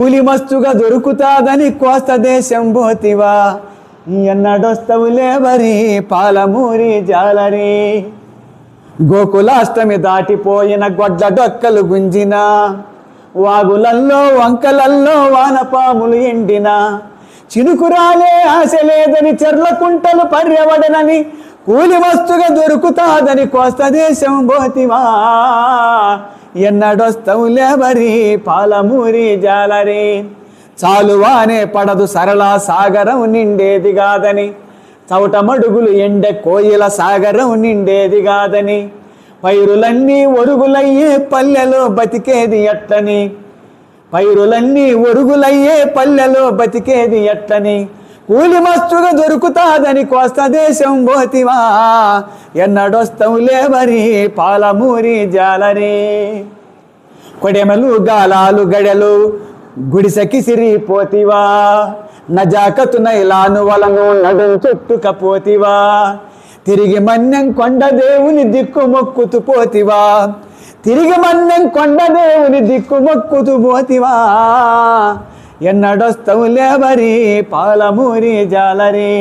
కూలి మస్తుగా దొరుకుతాదని కోస్త దేశం పోతివా, ఎన్నడొస్తవులే వరి పాలమూరి జాలరి. గోకులాష్టమి దాటిపోయిన గొడ్ల డొక్కలు గుంజిన, వాగులల్లో వంకలల్లో వానపాములు ఎండిన, చినుకురాలే ఆశ లేదని చెర్ల కుంటలు పర్యవడనని, కూలి మస్తుగా దొరుకుతాదని కోస్త దేశం పోతివా, ఎన్నడొస్తవులే వరి పాలమూరి జాలరి. చాలువానే పడదు సరళ సాగరం నిండేది కాదని, చౌటమడుగులు ఎండే కోయిల సాగరం నిండేది కాదని, పైరులన్నీ ఒరుగులయ్యే పల్లెలో బతికేది ఎట్లని, పైరులన్నీ ఒరుగులయ్యే పల్లెలో బతికేది ఎట్లని, కూలి మస్తుగా దొరుకుతాదని కోస్త దేశం పోతివా, ఎన్నడొస్తవులే వరి పాలమూరి జాలరి. కొడెమలు గాలాలు గడెలు గుడిసెకి సిరిపోతివా, నజాకతు నైలాను వలను నడుం చుట్టుకపోతివా, తిరిగి మన్నెం కొండ దేవుని దిక్కు మొక్కుతూ పోతివా, తిరిగి మన్నెం కొండ దేవుని దిక్కు మొక్కుతూ పోతివా, ఎన్నడొస్తవులే వరి పాలమూరి జాలరి.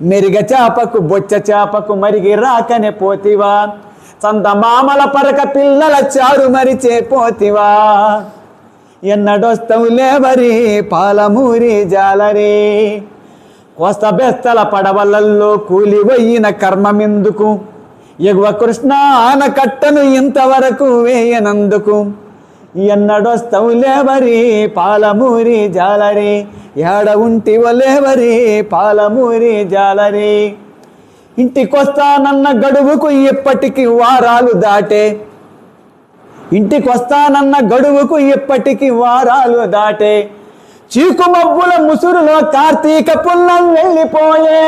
మెరుగ చేపకు బొచ్చ చేపకు మరిగి రాకనే పోతివా, చందమామల పరక పిల్లల చారు మరిచే పోతివా, ఎన్నడొస్తవులే వరి పాలమూరి జాలరి. కోస్త బెస్తల పడవలల్లో కూలి పోయిన కర్మమెందుకు, ఎగువ కృష్ణ ఆనకట్టను ఇంతవరకు వేయనందుకు, ఎన్నడొస్తవులే వరి పాలమూరి జాలరి. ఏడ ఉంటివలే వరి పాలమూరి జాలరి. ఇంటికొస్తానన్న గడువుకు ఇప్పటికి వారాలు దాటే, ఇంటికొస్తానన్న గడువుకు ఇప్పటికి వారాలు దాటే, చీకుమబ్బుల ముసురులో కార్తీక పున్నం వెళ్ళిపోయే,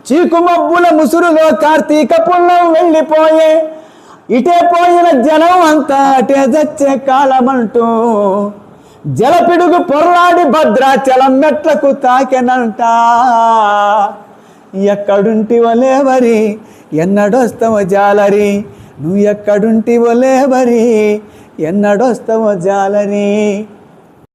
చీకుమబ్బుల ముసురులో కార్తీక పున్నం వెళ్ళిపోయే, ఇటే పోయిన జనం అంతా అటే చచ్చే కాలమంటూ, జలపిడుగు పొర్లాడి భద్రాచలం మెట్లకు తాకెనంట, ఎక్కడుంటివలే వరి ఎన్నడొస్తవ జాలరి, నువ్వు ఎక్కడుంటివలే వరి ఎన్నడొస్తవ జాలరి.